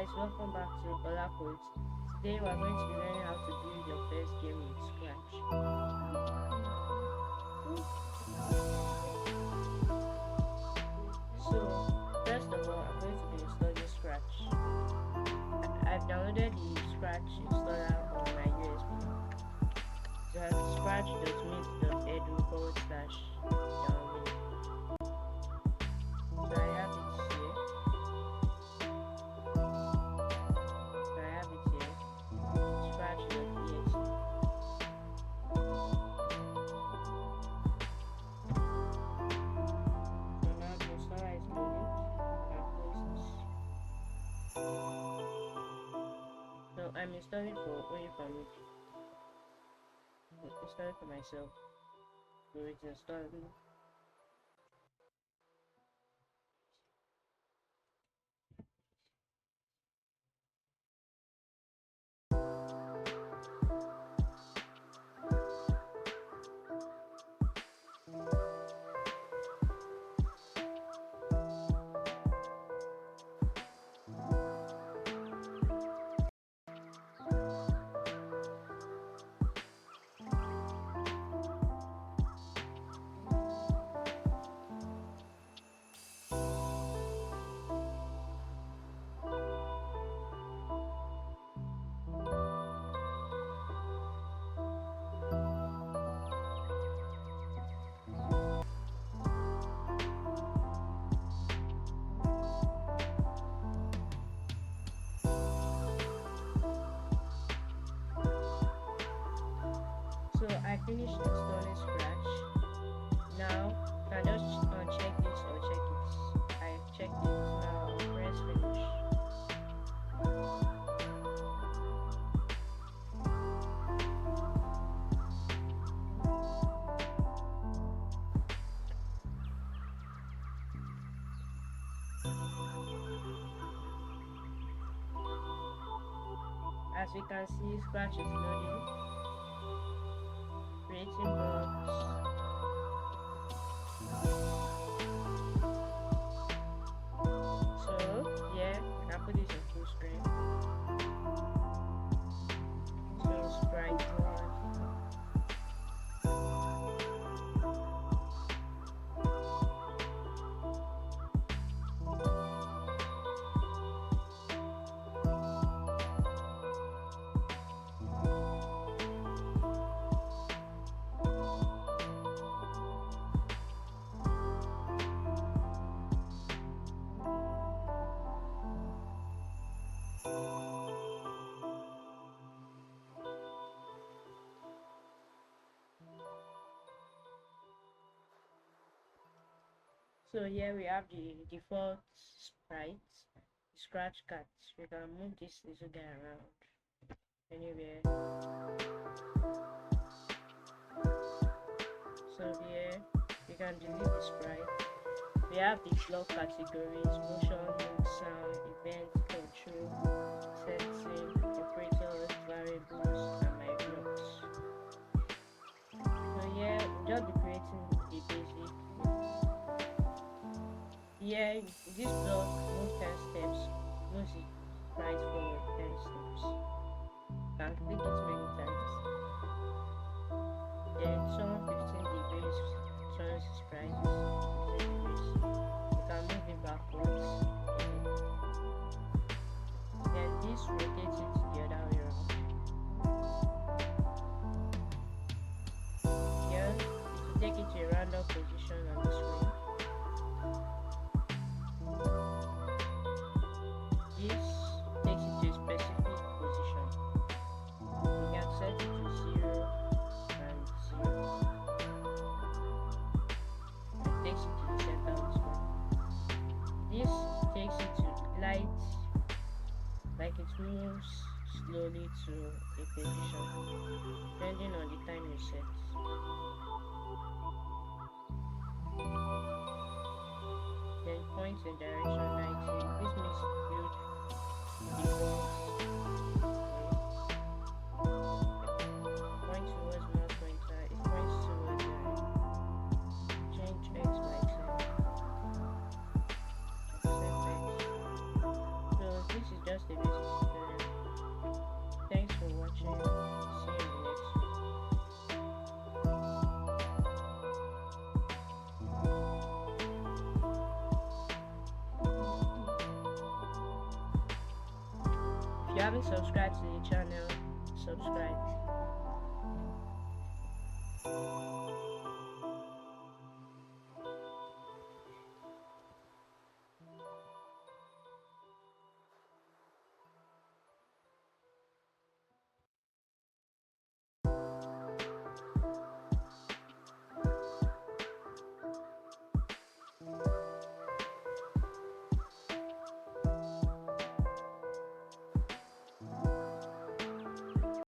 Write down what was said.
guys, welcome back to Ola Code. Today we are going to be learning how to build your first game with Scratch. So, first of all, I'm going to be installing Scratch. I've downloaded the Scratch installer on my USB. So scratch.meet.edu/download. So I have it here. Scratch.exe. So now the installer is loading. I'll close this. So I'm installing for only for me. Installing for myself. So it's installing. So I finished installing Scratch. Now I just uncheck this or check it. I checked it. Now I'll press finish. As you can see, Scratch is loading. Creating blocks. So yeah, I can put this in full screen. So Sprite 1. So here we have the default sprite, Scratch cat. We can move this little guy around anywhere. So here we can delete the sprite. We have the block categories: motion, move, sound, event, control, setting, operators, variables, and my blocks. So here we'll just be creating the basic. Here this block move 10 steps, moves it right forward 10 steps. You can click it many times. Then summon 15 degrees turns sprite 15 degrees. You can move it backwards. Then this rotates it the other way around. Here it will take it to a random position on the screen. This takes it to a specific position. You can set it to 0 and 0. It takes it to the center of the screen. This takes it to light, like it moves slowly to a position, depending on the time you set. Then points in direction 90. This makes it build default. Point towards mouse pointer. It points towards change X by 10. So this is just a haven't subscribed to the channel,